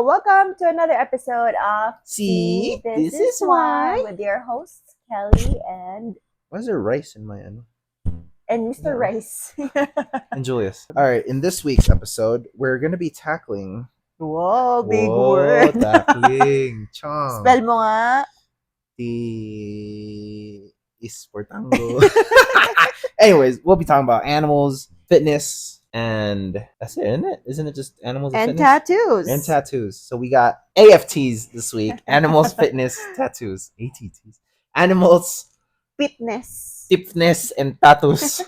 welcome to another episode of See, This this is is why. with your hosts Kelly Why is there rice in my end? and Mr. Yeah. Rice. And Julius. All right, in this week's episode, we're going to be tackling... Whoa, big Whoa, word. tackling. Chong. Spell mo nga. Isportango. Anyways, we'll be talking about animals, fitness, and that's it, isn't it? Isn't it just animals and fitness? Tattoos. And tattoos. So we got AFTs this week. Animals, fitness, tattoos. ATTs. Animals, fitness, and tattoos.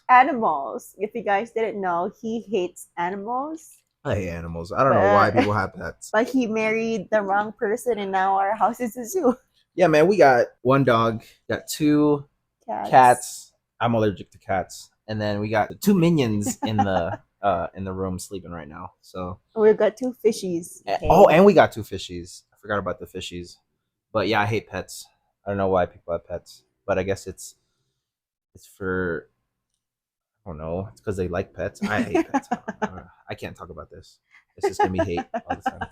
Animals. If you guys didn't know, he hates animals. I hate animals. I don't know why people have pets. But he married the wrong person and now our house is a zoo. Yeah, man, we got one dog, got two cats. I'm allergic to cats. And then we got two minions in the room sleeping right now. So we've got two fishies. Okay. Oh, and we got two fishies. I forgot about the fishies. But yeah, I hate pets. I don't know why people have pets, but I guess it's for, I don't know, it's because they like pets. I hate pets. I can't talk about this. It's just gonna be hate all the time.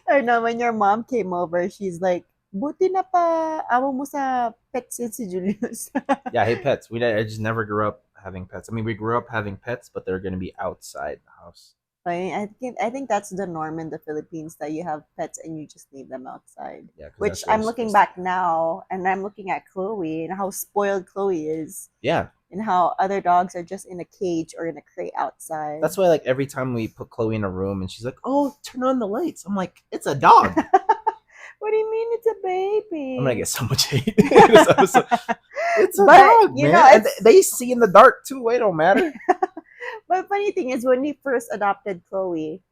I know when your mom came over, she's like, buti na pa amo mo sa pets si Julius. Yeah, I hate pets. I just never grew up having pets. I mean, we grew up having pets, but they're gonna be outside the house. I think that's the norm in the Philippines, that you have pets and you just leave them outside. Yeah, which I'm looking back now and I'm looking at Chloe and how spoiled Chloe is. Yeah. And how other dogs are just in a cage or in a crate outside. That's why, like, every time we put Chloe in a room and she's like, "Oh, turn on the lights," I'm like, "It's a dog." What do you mean it's a baby? I'm gonna get so much hate. It's a dog, man. They see in the dark too. It don't matter. But funny thing is, when we first adopted Chloe,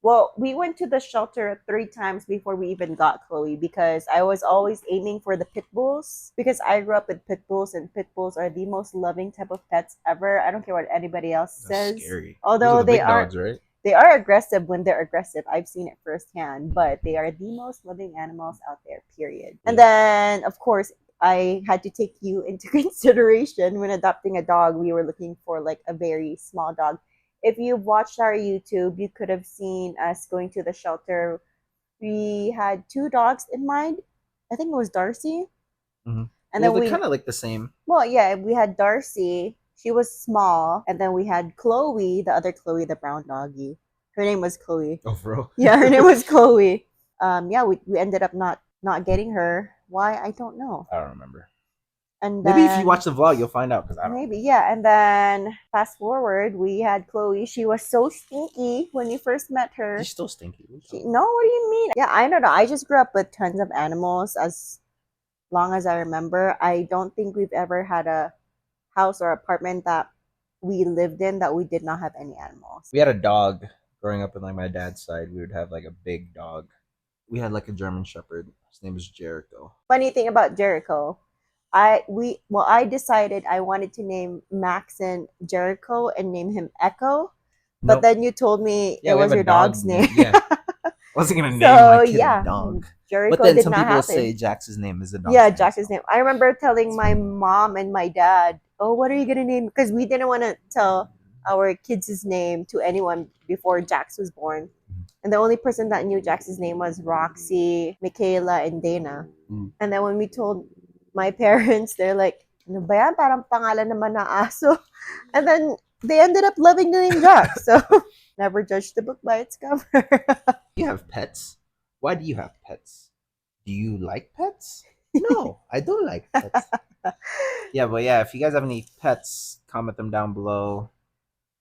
well, we went to the shelter 3 times before we even got Chloe, because I was always aiming for the pit bulls, because I grew up with pit bulls, and pit bulls are the most loving type of pets ever. I don't care what anybody else says. That's scary. Although they are dogs, right? They are aggressive when they're aggressive. I've seen it firsthand, but they are the most loving animals out there, period. And then, of course, I had to take you into consideration when adopting a dog. We were looking for like a very small dog. If you've watched our YouTube, you could have seen us going to the shelter. We had 2 dogs in mind. I think it was Darcy. Mm-hmm. And then they're kind of like the same. Well, yeah, we had Darcy. She was small. And then we had Chloe, the other Chloe, the brown doggy. Her name was Chloe. Oh, bro. Yeah, her name was Chloe. Yeah, we ended up not getting her. Why? I don't know. I don't remember. And maybe if you watch the vlog, you'll find out. Maybe, yeah. And then fast forward, we had Chloe. She was so stinky when you first met her. She's still stinky. No, what do you mean? Yeah, I don't know. I just grew up with tons of animals as long as I remember. I don't think we've ever had a house or apartment that we lived in that we did not have any animals. We had a dog growing up in like my dad's side. We would have like a big dog. We had like a German Shepherd. His name was Jericho. Funny thing about Jericho, I decided I wanted to name Maxon Jericho and name him Echo, but then you told me it was your dog's name. Yeah, I wasn't gonna name my kid a dog. Jericho, but then some people say Jax's name is a dog. Yeah, Jax's name. I remember telling my mom and my dad, "Oh, what are you gonna name?" Because we didn't want to tell our kids' name to anyone before Jax was born. And the only person that knew Jax's name was Roxy, Michaela, and Dana. And then when we told my parents, they're like, "Ano ba yan? Parang pangalan naman na aso." And then they ended up loving the name Jax. So never judge the book by its cover. You have pets? Why do you have pets? Do you like pets? No, I don't like pets. Yeah, but yeah, if you guys have any pets, comment them down below.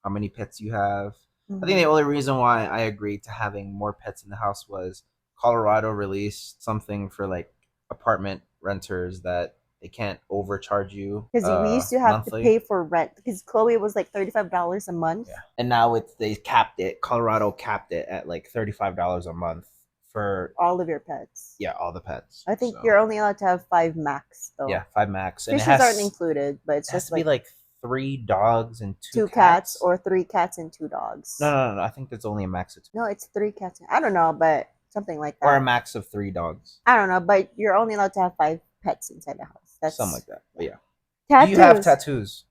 How many pets you have? I think the only reason why I agreed to having more pets in the house was Colorado released something for like apartment renters that they can't overcharge you. Because we used to have monthly to pay for rent, because Chloe was like $35 a month. Yeah. And now they capped it. Colorado capped it at like $35 a month for all of your pets. Yeah, all the pets. I think you're only allowed to have 5 max though. Yeah, 5 max. Fishes aren't included, but it's just to be like 3 dogs and 2 cats, or 3 cats and 2 dogs. No. I think there's only a max of 2. No, it's 3 cats. I don't know, but something like that. Or a max of 3 dogs. I don't know, but you're only allowed to have 5 pets inside the house. That's something like that. But yeah. Tattoos. Do you have tattoos?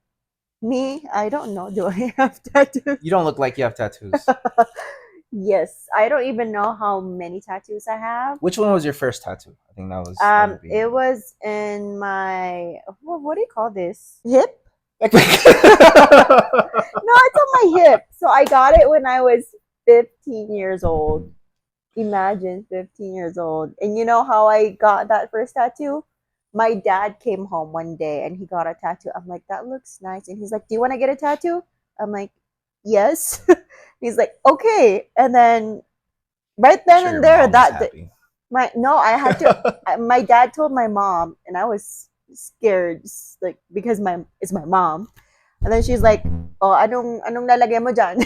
Me? I don't know. Do I have tattoos? You don't look like you have tattoos. Yes, I don't even know how many tattoos I have. Which one was your first tattoo? I think that would be. It was in my what do you call this? Hip? No, it's on my hip. So I got it when I was 15 years old. Imagine 15 years old. And you know how I got that first tattoo? My dad came home one day and he got a tattoo. I'm like, that looks nice. And he's like, do you want to get a tattoo? I'm like, yes. He's like, okay. And then right I'm then sure and your there, mom was that happy. my no, I had to. My dad told my mom, and I was scared, like because my it's my mom. And then she's like, "Oh, anong lalagay mo dyan?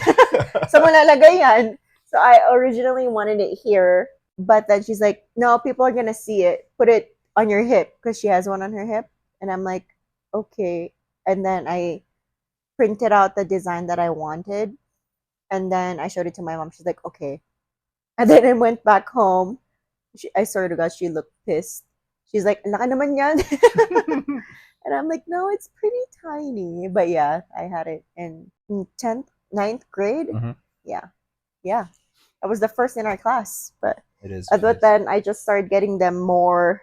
Saan mo lalagay yan?" So I originally wanted it here, but then she's like, "No, people are gonna see it. Put it on your hip because she has one on her hip." And I'm like, "Okay." And then I printed out the design that I wanted, and then I showed it to my mom. She's like, "Okay." And then I went back home. I swear to God, she looked pissed. She's like, "Laka naman yan." And I'm like, no, it's pretty tiny. But yeah, I had it in 10th, ninth grade. Mhm. Yeah. Yeah. I was the first in our class. It is. It But is. then I just started getting them more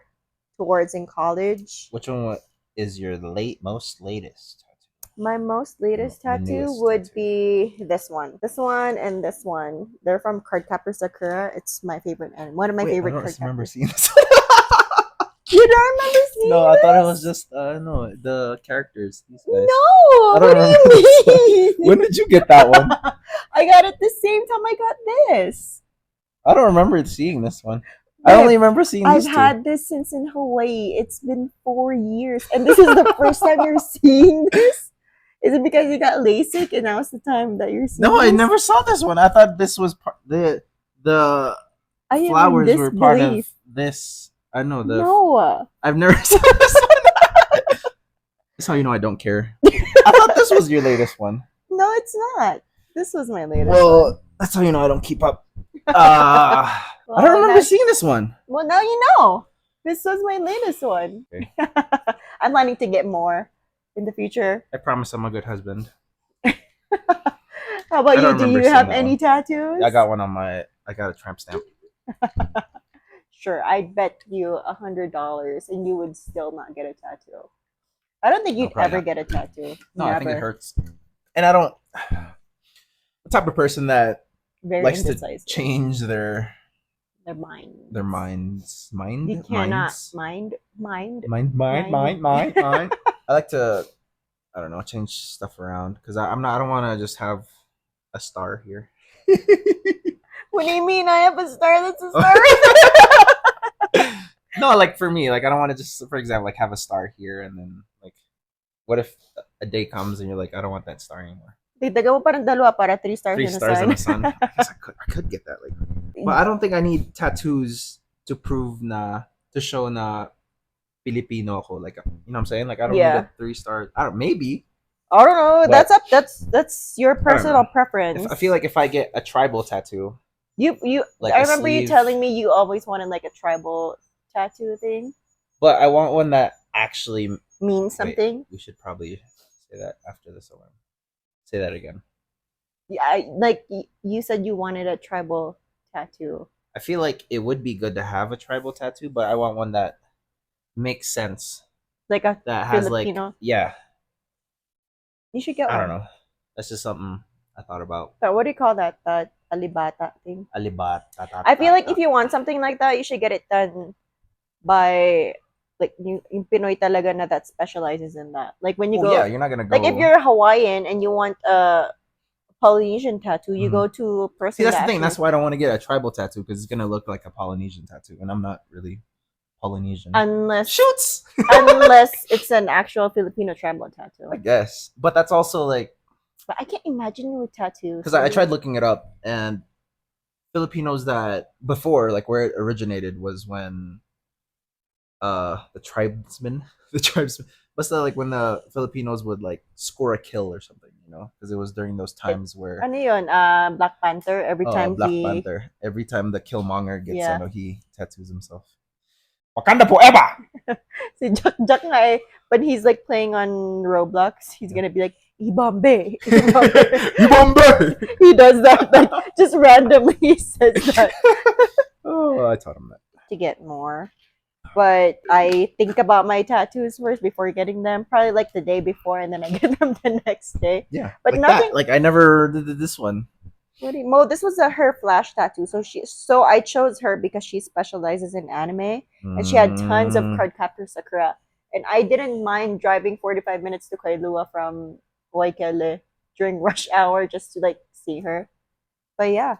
towards in college. Which one is your most latest tattoo? My most latest Your tattoo newest would tattoo. be this one. This one and this one. They're from Cardcaptor Sakura. It's my favorite and one of my Wait, I favorite don't remember cardcappers. seeing this. You don't remember No, seeing I thought it was this? just no the characters. These guys. No, I what don't do remember you this one. mean? When did you get that one? I got it the same time I got this. I don't remember seeing this one. I Babe, only remember seeing I've these two. had this since in Hawaii. It's been 4 years. And this is the first time you're seeing this? Is it because you got LASIK and now's the time that you're No, seeing I this? never saw this one. I thought this was the I am in flowers were part of disbelief. this. I know the. No. I've never seen this one. That's how you know I don't care. I thought this was your latest one. No, it's not. This was my latest Well, one. that's how you know I don't keep up. I don't Well, remember seeing this one. now you know. This was my latest one. Okay. I'm planning to get more in the future. I promise I'm a good husband. How about I you? don't Do remember you seeing have that any one. tattoos? I got one on my. I got a tramp stamp. Sure, I'd bet you $100 and you would still not get a tattoo. I don't think No, you'd probably ever not. get a tattoo. No, I think it Never. hurts. And I don't. The type of person that Very likes to indecisive. change their Their mind. minds. You cannot Mind. I like to. I don't know, change stuff around because I'm not. I don't want to just have a star here. What do you mean? I have a star that's a star? No, like for me, like I don't want to just, for example, like have a star here and then like, what if a day comes and you're like, I don't want that star anymore. Dagdagan mo parang dalawa para 3 stars Three in the stars in sun. the sun. I guess I could get that, like, but I don't think I need tattoos to prove to show na Filipino ako. Like, you know what I'm saying? Like, I don't need Yeah. a 3 star. I don't. Maybe. I don't know. But That's your I don't personal know. preference. I feel like if I get a tribal tattoo, you like I a remember you sleeve, telling me you always wanted like a tribal tattoo thing. but I want one that actually Means wait. something. We should probably say that after this alarm. Say that again. Yeah, like you said you wanted a tribal tattoo. I feel like it would be good to have a tribal tattoo, but I want one that makes sense. Like a That has Filipino. like, yeah, You should get I don't one. know. That's just something I thought about. But what do you call that? The alibata thing. Alibat. I feel like if you want something like that, you should get it done by like yung Pinoy talaga na that specializes in that. Like when you Oh go, yeah, you're not gonna go. like if you're Hawaiian and you want a Polynesian tattoo, you go to a person. See, that's the that thing. That's actually, why I don't want to get a tribal tattoo because it's gonna look like a Polynesian tattoo, and I'm not really Polynesian. unless Shoots. unless it's an actual Filipino tribal tattoo. I guess, but that's also like But I can't imagine you with tattoos. because I tried looking it up, and Filipinos that before, like where it originated, was when the tribesmen, the tribesmen, but still like when the Filipinos would like score a kill or something, you know, because it was during those times where Ano yun? Black Panther. Every time Black he Panther, every time the Killmonger gets, Yeah. he tattoos himself. Wakanda forever. si Jack nga eh, when he's like playing on Roblox, he's gonna be like, Ibambe, Ibambe. You bomber. He does that, like just randomly he says that Oh, I taught him that. to get more. But I think about my tattoos first before getting them, probably like the day before, and then I get them the next day. Yeah, But like nothing. that. Like I never did this one. What do you, Mo, this was a her flash tattoo. So I chose her because she specializes in anime, and she had tons of Mm, card captor Sakura. And I didn't mind driving 45 minutes to Kailua from Waikele during rush hour just to like see her. But yeah,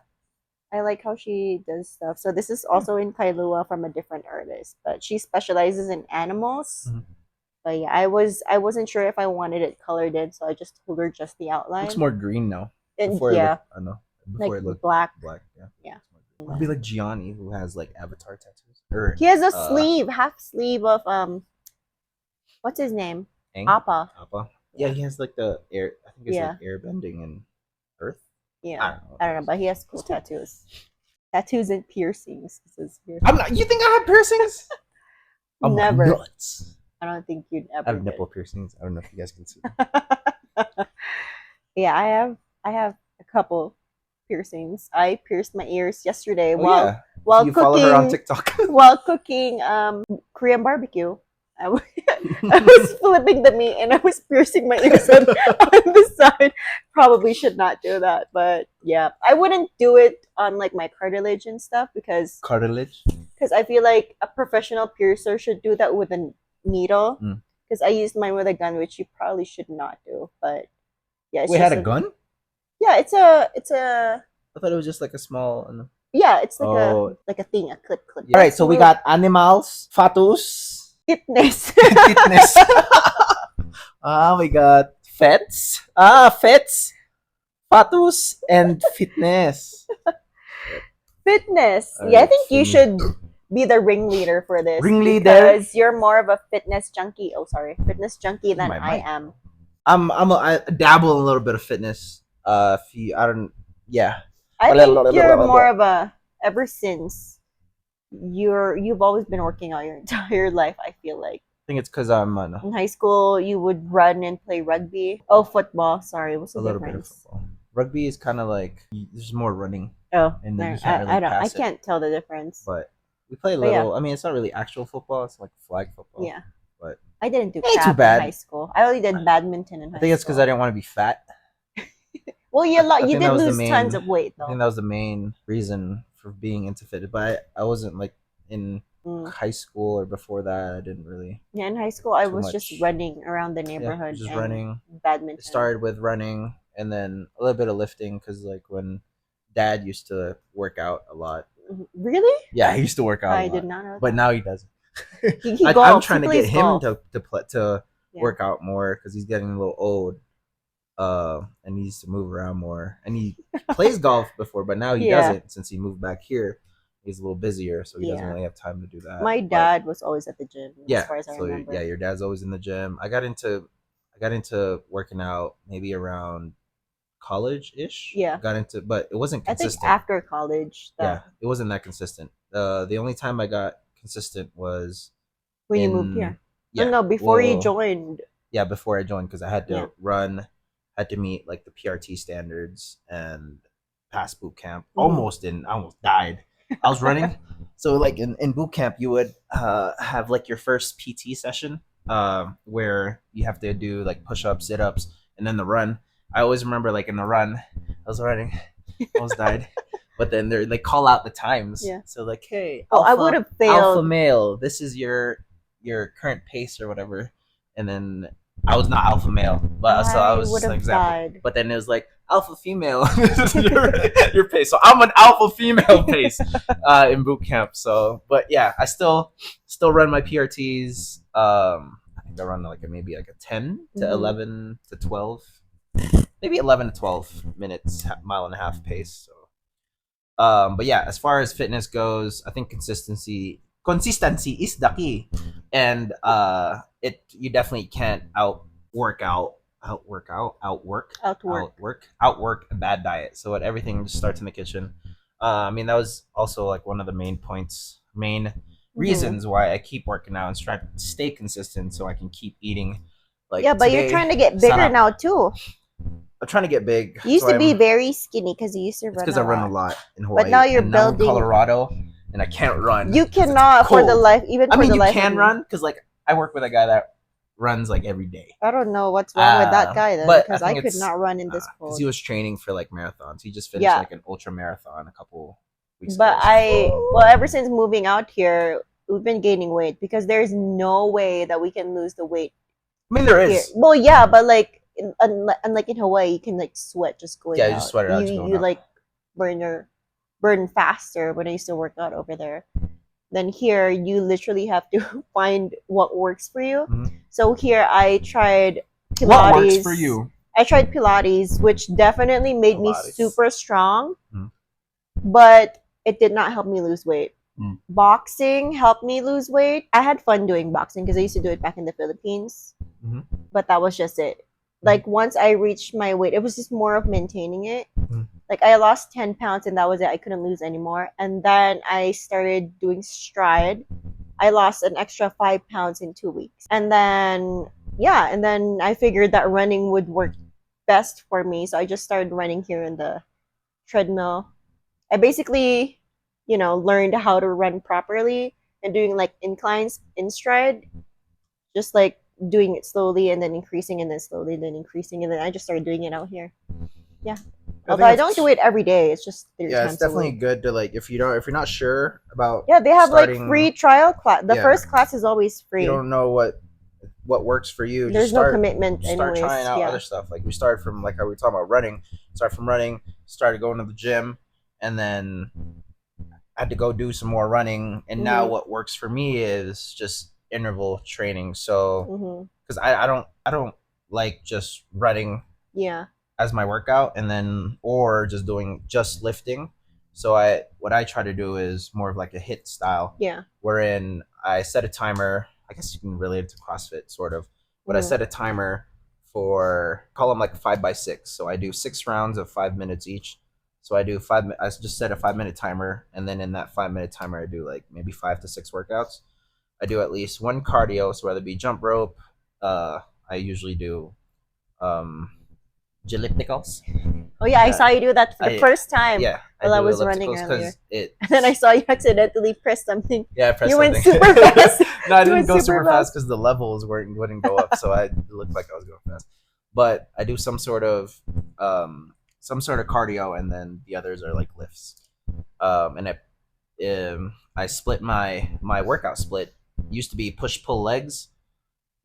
I like how she does stuff. So this is also in Kailua from a different artist, but she specializes in animals. mhm. But yeah, I wasn't sure if I wanted it colored in, so I just told her just the Looks outline. more green now. And Before it yeah, looked, I know. like Before it looked black. black. Yeah. Yeah. It'd be like Gianni, who has like avatar tattoos. Or He has a sleeve, half sleeve of what's his name? Aang? Appa. Appa. Yeah, Yeah. he has like the air. I think it's like Yeah. air bending and Earth. I Yeah. don't know. What I that don't know, is. but he has cool tattoos. Tattoos and piercings. This is here. I'm not. You think I have piercings? I'm Never. nuts. I don't think you'd I ever have nipple piercings. I don't know if you guys can see. Yeah, I have a couple piercings. I pierced my ears yesterday Oh yeah. while You follow her on cooking TikTok. while cooking Korean barbecue. I was flipping the meat and I was piercing my ears on the side. Probably should not do that, but yeah, I wouldn't do it on like my cartilage and stuff Cartilage. because I feel like a professional piercer should do that with a needle. Mm. Because I used mine with a gun, which you probably should not do. But yeah, it's Wait, just had a gun? yeah, it's a I thought it was just like a small. yeah, it's like Oh. a thing, a clip. All right, so we got animals, fatus, fitness. fitness. We got fets. Fets, fatus, and fitness. Fitness. All Yeah, I right, think you fitness. should be the ringleader for this. Ringleader? Because you're more of a fitness junkie. Oh, sorry, fitness junkie than My I mic. am. I dabble in a little bit of fitness. If you, I don't, yeah. I think you're more of a ever since you've always been working out your entire life. I feel like I think it's because I'm in high school you would run and play rugby. Oh, football. Sorry, what's the a little bit of difference? football. Rugby is kind of like there's more running, Oh, and then no, you can't really I don't. I pass it. can't tell the difference. But we play a But yeah. little. I mean, it's not really actual football. It's like flag football. Yeah, But I didn't do ain't too crap in bad. high school. I only did badminton in high I school. think it's because I didn't want to be fat. Well, I you think did that was the lose main- tons of weight I think though. that was the main reason for being into fitness. But I wasn't like in Mm. high school or before that. I didn't really. Yeah, in high school I Too was much. just running around the Yeah, neighborhood just and running. badminton. It started with running and then a little bit of lifting because like when Dad used to work out a lot. Really? Yeah, he used to work out. I a lot, did not know. but now he doesn't. He I'm golfs. trying He to get plays him golf. to Yeah. work out more because he's getting a little old. And needs to move around more. And he plays golf before, but now he Yeah. doesn't since he moved back here. He's a little busier, so he doesn't Yeah. really have time to do that. My But, dad was always at the gym, yeah, as far as I so remember. yeah, your dad's always in the gym. I got into working out maybe around college ish. Yeah. Got into, but it wasn't I think consistent. after college. Yeah, it wasn't that consistent. The only time I got consistent was When you in- moved here. Yeah, No, before you well, joined. Yeah, before I joined because I had to Yeah. run, had to meet like the PRT standards and pass boot camp. Mhm. I almost died. I was running. So like in boot camp, you would have like your first PT session where you have to do like push ups, sit ups, and then the run. I always remember like in the run, I was running, almost died. But then they call out the times. Yeah. So like, hey, Oh, I would have failed. alpha male, this is your current pace or whatever. And then I was not alpha male, but so I was would just an have example. died. But then it was like alpha female, this is your pace. So I'm an alpha female pace in boot camp. So, but yeah, I still run my PRTs. I think I run like maybe like a 10 to Mhm. 11 to 12, maybe 11 to 12 minutes, mile and a half pace. So. But yeah, as far as fitness goes, I think consistency is the key, and you definitely can't outwork a bad diet. So everything just starts in the kitchen. I mean that was also like one of the main Mm-hmm. reasons why I keep working out and try to stay consistent so I can keep eating Yeah, Like but you're today, trying to get sun bigger up. now too. I'm trying to get big, You used so to be I'm. very skinny because you used to It's run because a I run a lot. lot in But now Hawaii, you're and now in building. Colorado, and I can't run You because it's cannot for the cold. life, even I for mean, the you life of can me. run because like I work with a guy that runs like every day. I don't know what's wrong with that guy then, But I because I think could it's not run in this because cold. he was training for like marathons. He just finished Yeah, like an ultra marathon a couple weeks but ago. well, ever since moving out here, we've been gaining weight because there's no way that we can lose the weight I mean, there here. is. Well, yeah, but like, unlike in Hawaii, you can like sweat just going Yeah, you just out. sweat it out, You just going you up. like burn your burn faster when I used to work out over there. Then here, you literally have to find what works for you. Mhm. So here, I tried Pilates. What works for you? I tried Pilates, which definitely made me Pilates. super strong, Mhm. but it did not help me lose weight. Mm. Boxing helped me lose weight. I had fun doing boxing because I used to do it back in the Philippines, Mhm. but that was just it. Like once I reached my weight, it was just more of maintaining it. Mhm. Like I lost 10 pounds and that was it. I couldn't lose anymore. And then I started doing stride. I lost an extra 5 pounds in 2 weeks. And then, yeah, and then I figured that running would work best for me. So I just started running here in the treadmill. I basically, learned how to run properly and doing like inclines in stride, just like doing it slowly and then increasing and then slowly and then increasing. And then I just started doing it out here. Yeah. I Although think I don't it's do it every day. It's just three yeah, it's times a definitely week. good to like if you're not sure about Yeah, they have like starting, free trial class. The yeah, first class is always you free. don't know what works for you. Just There's no commitment, start trying anyways. out Yeah. other stuff. Like we started from like how we were talking about running. Start from running, started going to the gym, and then I had to go do some more running. And now Mhm. what works for me is just interval training. So Mhm. because I don't like just running Yeah. as my workout and then or just doing just lifting. So I try to do is more of like a hit style, Yeah. wherein I set a timer. I guess you can relate it to CrossFit sort of, but I Mhm. set a timer for call them like 5 by 6. So I do 6 rounds of 5 minutes each. So I do five. I just set a 5 minute timer, and then in that 5 minute timer, I do like maybe 5 to 6 workouts. I do at least one cardio, so whether it be jump rope, I usually do um, ellipticals. Oh yeah, I Yeah, saw you do that for the I first time yeah, I while I do was running ellipticals earlier. because it. And then I saw you accidentally press something. Yeah, I pressed You went something. super fast. No, I You didn't went go super super fast fast. because the levels wouldn't go up, so it looked like I was going fast. But I do some sort of cardio, and then the others are like lifts. And I split my workout split. Used to be push pull legs,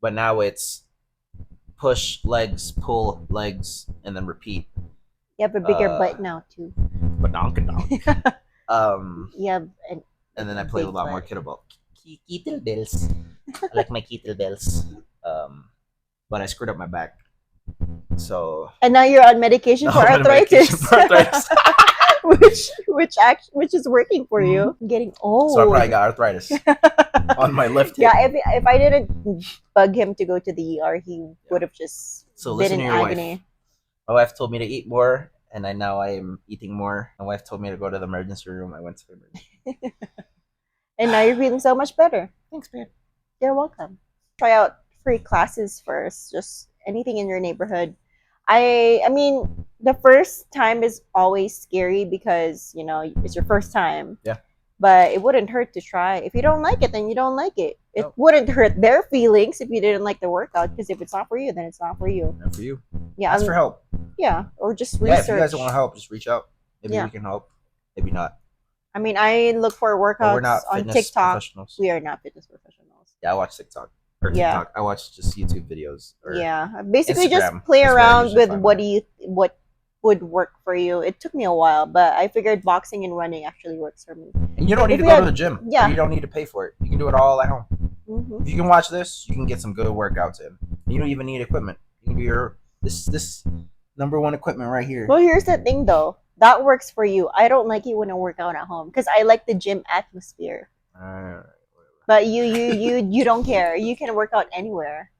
but now it's push legs, pull legs, and then repeat. You have a bigger Uh, butt now too. badonk. You have And then a I play a big lot more butt. kettlebell. Kettlebells. I like my kettlebells. But I screwed up my back, so And now you're on medication now for I'm on medication arthritis. for arthritis. which is working for you. I'm getting So I old. probably got arthritis on my left hip. Yeah, if I didn't bug him to go to the ER, he Yeah. would have just So been listen in to your wife. agony. My wife told me to eat more, and now I am eating more. My wife told me to go to the emergency room. I went to the emergency room. And now you're feeling so much better. Thanks, babe. You're welcome. Try out free classes first, just anything in your neighborhood. I mean, the first time is always scary because, it's your first time. Yeah. But it wouldn't hurt to try. If you don't like it, then you don't like it. It Nope. wouldn't hurt their feelings if you didn't like the workout, because if it's not for you, then it's not for you. And for you, Yeah. ask for help. Yeah, or just Yeah, research. if you guys want to help, just reach out. Maybe Yeah. we can help. Maybe not. I mean, I look for But we're workouts not on fitness TikTok. professionals. We are not fitness professionals. Yeah, I watch TikTok or Yeah. TikTok. I watch just YouTube videos. Or Yeah, basically just Instagram. play That's where I around usually with find what would work for you. It took me a while, but I figured boxing and running actually works for me. And you don't need If to we go to had- the gym. yeah. You don't need to pay for it. You can do it all at home. Hmm. If you can watch this, you can get some good workouts in. You don't even need equipment. You can do your this number one equipment right here. Well, here's the thing though. That works for you. I don't like it when I work out at home because I like the gym atmosphere. Alright, But you don't care. You can work out anywhere.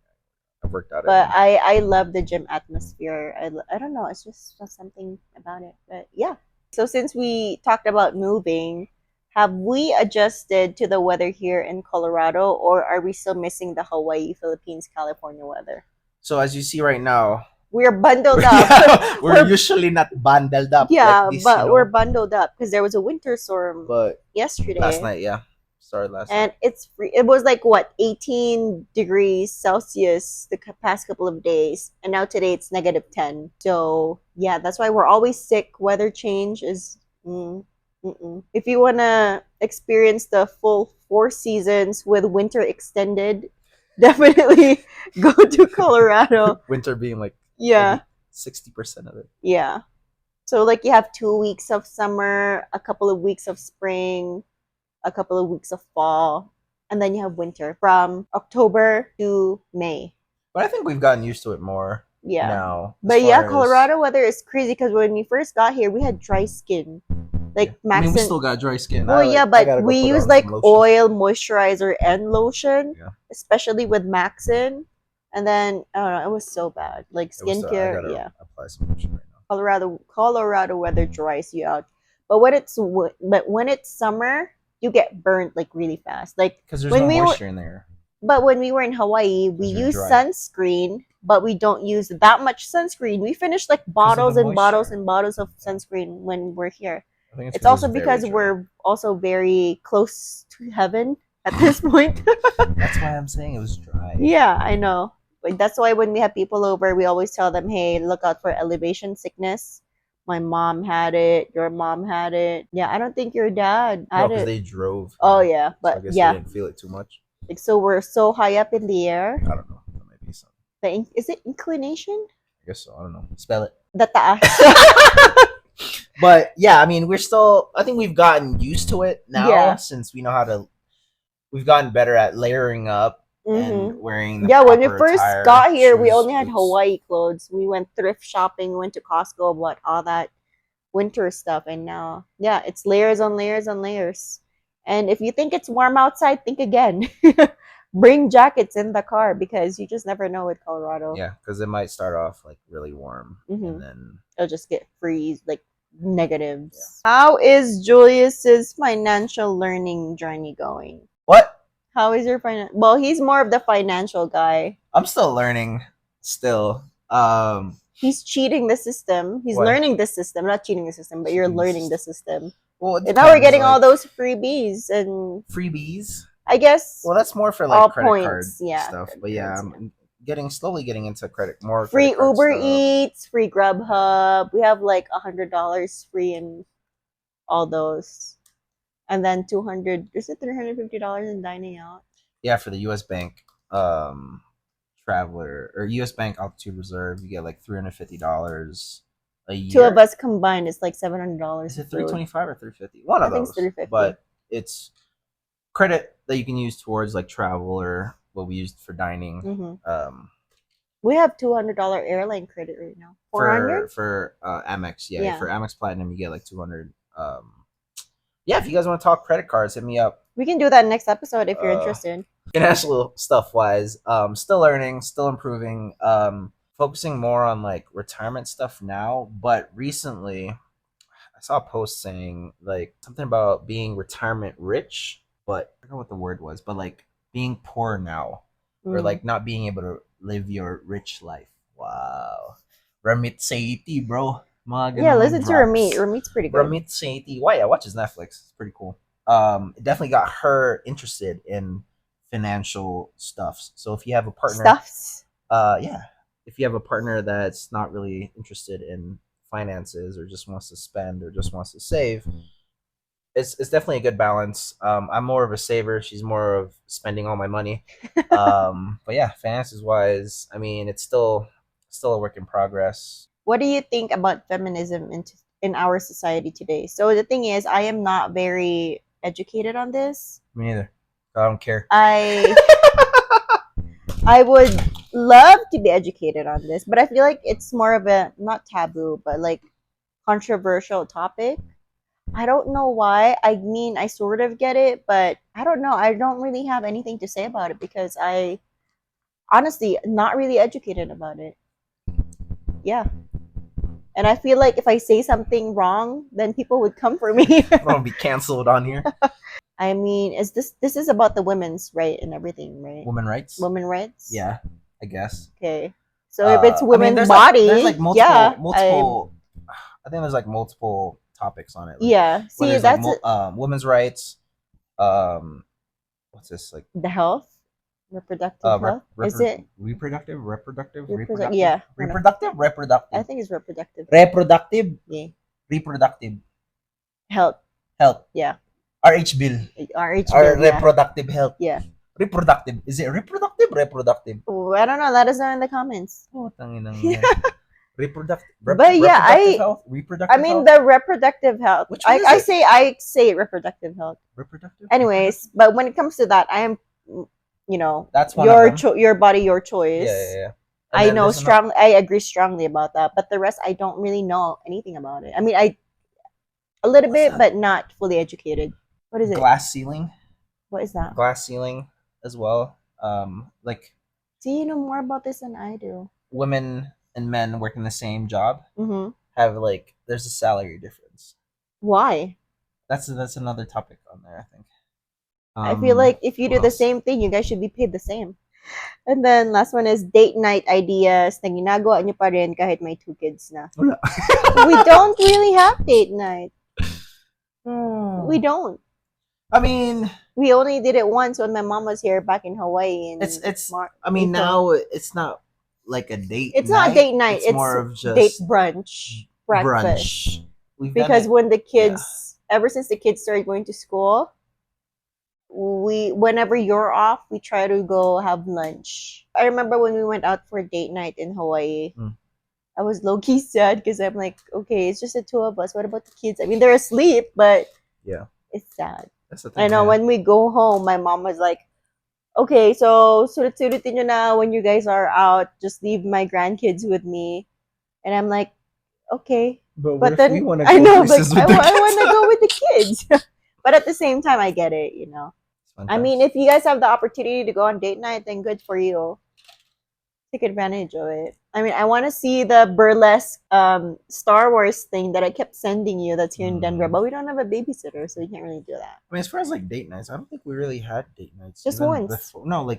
I've worked out. But I love the gym atmosphere. I don't know. It's just something about it. But yeah. So since we talked about moving, have we adjusted to the weather here in Colorado, or are we still missing the Hawaii, Philippines, California weather? So as you see right now, We're bundled up. we're usually not bundled up Yeah, like this, but we're bundled up because there was a winter storm But yesterday. last night, yeah, started last And night. it's it was like what 18 degrees Celsius the past couple of days, and now today it's -10. So yeah, that's why we're always sick. Weather change is if you want to experience the full 4 seasons with winter extended, definitely go to Colorado. Winter being like Yeah, 60% of it. yeah. So like you have 2 weeks of summer, a couple of weeks of spring, a couple of weeks of fall, and then you have winter from October to May. But I think we've gotten used to it more Yeah. now. But yeah, Colorado weather is crazy because when we first got here, we had dry skin. Like I mean, we Max still got dry skin. well, yeah, I but gotta go we put use on like some lotion. oil, moisturizer, and lotion, Yeah. especially with Maxin. And then I don't know, it was so bad. Like I skincare, gotta yeah. apply some lotion right now. Colorado weather dries you out. But when it's summer, you get burnt like really fast. Like Because there's when no we were moisture in there. but when we were in Hawaii, we 'Cause you're use dry. sunscreen, but we don't use that much sunscreen. We finish like bottles and bottles moisture. and bottles of sunscreen when we're here. I think It's also because we're also very close to heaven at this point. That's why I'm saying it was dry. Yeah, I know. But that's why when we have people over, we always tell them, "Hey, look out for elevation sickness." My mom had it. Your mom had it. Yeah, I don't think your dad No, had because it. they drove. Oh yeah, So I but guess yeah, they didn't feel it too much. like so we're so high up in the air. I don't know. That might be something. Is it inclination? I guess so. I don't know. Spell it. The taas. But yeah, I mean, I think we've gotten used to it now Yeah. since we know how to. We've gotten better at layering up and wearing. Yeah, when we proper first attire, got here, we shoes, only had boots. Hawaii clothes. We went thrift shopping, went to Costco, bought all that winter stuff, and now, yeah, it's layers on layers on layers. And if you think it's warm outside, think again. Bring jackets in the car because you just never know with Colorado. Yeah, because it might start off like really warm and then It'll just get freeze, like negatives. Yeah. How is Julius's financial learning journey going? what? How is your finance? Well, he's more of the financial guy. I'm still learning. Still, He's cheating the system. He's What? learning the system, not cheating the system, but you're Cheating the learning the system. well, it And now we're depends, getting all like, those freebies and freebies. I guess Well, that's more for all like credit points, card yeah, stuff. credit But yeah, cards, I'm slowly getting into more free credit card Uber stuff. Eats, free Grubhub. We have like $100 free in all those, and then 200. Is it $350 in dining out? Yeah, for the U.S. Bank Traveler or U.S. Bank Altitude Reserve, you get like $350 a year. Two of us combined, it's like $700. Is it $325 or $350? One of I think those. it's $350. But it's credit that you can use towards like travel or what we used for dining. We have $200 airline credit right now. 400 for Amex. Yeah, Yeah. for Amex Platinum, you get like 200. Yeah, if you guys want to talk credit cards, hit me up. We can do that next episode if you're interested. Financial stuff wise, still learning, still improving. Focusing more on like retirement stuff now, but recently I saw a post saying like something about being retirement rich, but I forgot what the word was, but like being poor now, or like not being able to live your rich life. Wow, Ramit Seiti, bro. Yeah, listen to Ramit. Ramit's pretty good. Ramit Seiti. Why? I watch his Netflix. It's pretty cool. It definitely got her interested in financial stuffs. So if you have a partner, yeah, if you have a partner that's not really interested in finances or just wants to spend or just wants to save, it's definitely a good balance. I'm more of a saver. She's more of spending all my money. But yeah, finances wise, I mean, it's still a work in progress. What do you think about feminism in our society today? So the thing is, I am not very educated on this. Me neither. I don't care. I would love to be educated on this, but I feel like it's more of a not taboo, but like controversial topic. I don't know why. I mean, I sort of get it, but I don't know. I don't really have anything to say about it because I honestly not really educated about it. Yeah. And I feel like if I say something wrong, then people would come for me. I'm gonna be canceled on here. I mean, this is about the women's right and everything, right? Women rights? Women rights? Yeah, I guess. Okay. So if it's I mean, women there's body, like yeah, multiple. I think there's like multiple topics on it. Like, yeah. where See, there's like that's it. women's rights. Um, what's this like? The health, reproductive health. Is it reproductive? reproductive, Yeah, reproductive, I reproductive, think it's reproductive. reproductive, Yeah, reproductive health. health. Yeah, RH bill. RH Or bill. Yeah, reproductive health. yeah. Reproductive. Is it reproductive? Reproductive. Oh, I don't know. Let us know in the comments. Oh, tanginang Yeah. yan. But yeah, Reproductive health? I Reproductive mean health? the reproductive health. Which one is it? I say reproductive health. Reproductive? Anyways, but when it comes to that, I am, That's one of them. your body, your choice. Yeah. And I then know there's another strongly. I agree strongly about that. But the rest, I don't really know anything about it. I mean, a little what's bit, that? but not fully educated. What is it? Glass ceiling. What is that? Glass ceiling as well. Like Do you know more about this than I do? women and men working the same job Mm-hmm. have like there's a salary difference. Why? That's another topic on there, I think. I feel like if you what do the else? same thing, you guys should be paid the same. And then last one is date night ideas na ginagawa niyo pa rin kahit may 2 kids na. Wala. We don't really have date night. We don't. I mean, We only did it once when my mom was here back in Hawaii. it's I mean, April. now it's not like a date. It's not a date night. It's more of just date brunch, breakfast. brunch. We've done Because it. when the kids, ever since the kids started going to school, whenever you're off, we try to go have lunch. I remember when we went out for date night in Hawaii. I was low key sad because I'm like, okay, it's just the 2 of us. What about the kids? I mean, they're asleep, but yeah, it's sad. that's the thing. I know when we go home, my mom was like, okay, so sulit-sulitin nyo na when you guys are out. Just leave my grandkids with me. And I'm like, okay. But then we want to I go know, like, places with I the want to kids? go with the kids. But at the same time, I get it, I mean, if you guys have the opportunity to go on date night, then good for you. Take advantage of it. I mean, I want to see the burlesque Star Wars thing that I kept sending you that's here in Denver, but we don't have a babysitter, so we can't really do that. I mean, as far as like date nights, I don't think we really had date nights. Just even once.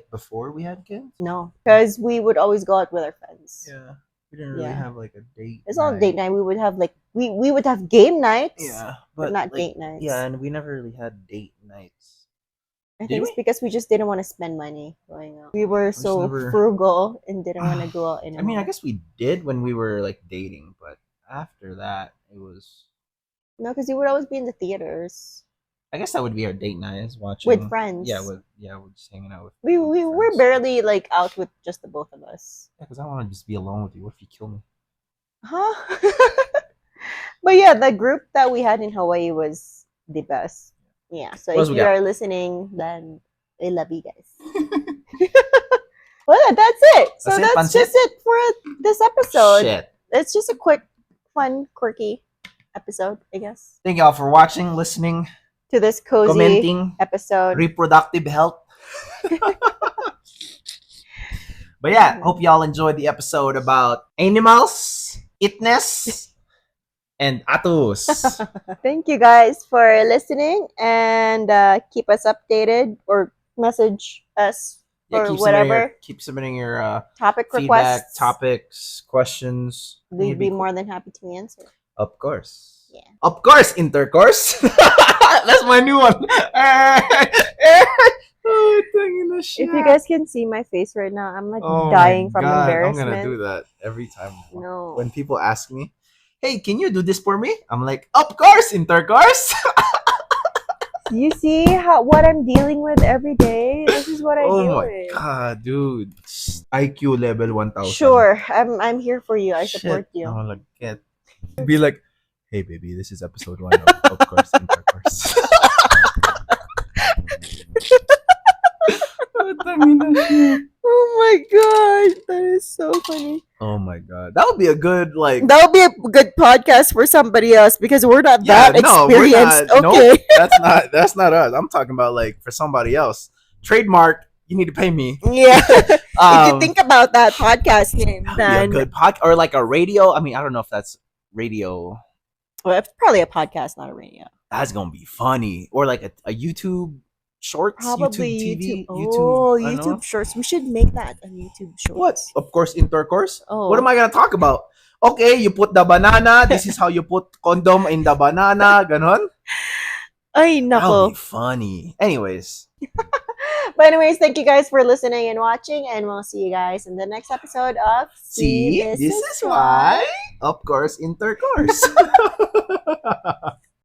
before we had kids. No, because we would always go out with our friends. Yeah, we didn't really have like a date. It's not date night. We would have like we would have game nights. Yeah, but not like, date nights. Yeah, and we never really had date nights. I think it's because we just didn't want to spend money going out. We were so never- frugal and didn't want to go out anymore. I mean, I guess we did when we were like dating, but after that, it was. No, because you would always be in the theaters. I guess that would be our date night, is watching with friends. Yeah, we're just hanging out with. We were barely like out with just the both of us. Yeah, because I want to just be alone with you. What if you kill me? Huh? But yeah, the group that we had in Hawaii was the best. Yeah, so if you are listening, then I love you guys. Well, that's it. So that's just it for this episode. Shit. It's just a quick, fun, quirky episode, I guess. Thank y'all for watching, listening, to this cozy commenting, episode. Reproductive health. But yeah, hope y'all enjoyed the episode about animals, itness, and atus. Thank you guys for listening, and keep us updated or message us for whatever. Keep submitting your topic feedback, requests, topics, questions. We'd be more than happy to answer. Of course. Yeah. Of course, intercourse. That's my new one. If you guys can see my face right now, I'm like dying from embarrassment. I'm gonna do that every time. No. When people ask me, "Hey, can you do this for me?" I'm like, "Of course, intercourse." You see what I'm dealing with every day? This is what I deal with. Oh my god, dude! IQ level 1000. Sure, I'm here for you. I support you. Oh, like it. Be like, "Hey, baby, this is episode 1 of course, intercourse." Oh my god, that is so funny. Oh my god, that would be a good like. That would be a good podcast for somebody else because we're not that experienced. We're not, okay, nope, that's not us. I'm talking about like for somebody else. Trademark. You need to pay me. Yeah. If you think about that podcast name, then a good podcast or like a radio. I mean, I don't know if that's radio. Well, it's probably a podcast, not a radio. That's gonna be funny. Or like a YouTube shorts, Probably YouTube YouTube. TV, YouTube, Oh, ano? YouTube Shorts. We should make that on YouTube What? Shorts. Of course, intercourse. What am Oh. I gonna talk about? Okay, you put the banana. This is how you put condom in the banana. Ganon. Ay, That'll be nako. funny. Anyways, But anyways, thank you guys for listening and watching, and we'll see you guys in the next episode of See see, This this Is is Why. why. Of course, intercourse.